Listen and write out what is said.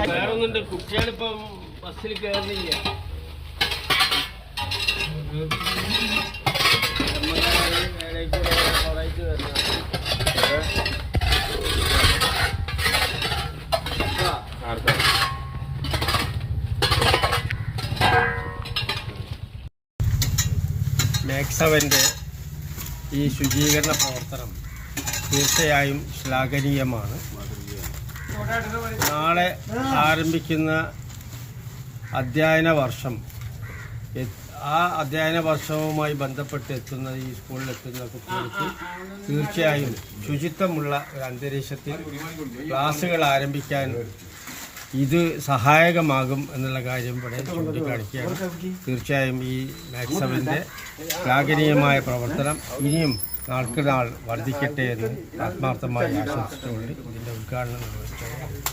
വേറൊന്നുണ്ട്, കുട്ടികളിപ്പം ബസ്സിൽ കയറുന്നില്ല. മാക്സവൻ്റെ ഈ ശുചീകരണ പ്രവർത്തനം തീർച്ചയായും ശ്ലാഘനീയമാണ്. നാളെ ആരംഭിക്കുന്ന അധ്യയന വർഷം, ആ അധ്യയന വർഷവുമായി ബന്ധപ്പെട്ട് എത്തുന്ന ഈ സ്കൂളിലെത്തുന്ന കുട്ടികൾക്ക് തീർച്ചയായും ശുചിത്വമുള്ള ഒരു അന്തരീക്ഷത്തിൽ ക്ലാസ്സുകൾ ആരംഭിക്കാൻ ഇത് സഹായകമാകും എന്നുള്ള കാര്യം ഇവിടെ ചൂണ്ടിക്കാണിക്കുകയാണ്. തീർച്ചയായും ഈ മാക്സവൻ്റെ ശ്ലാഘനീയമായ പ്രവർത്തനം ഇനിയും നാൾക്ക് നാൾ വർദ്ധിക്കട്ടെ എന്ന് ആത്മാർത്ഥമായി ആശംസിച്ചുകൊണ്ട് ഇതിൻ്റെ ഉദ്ഘാടനം നിർവഹിച്ചു.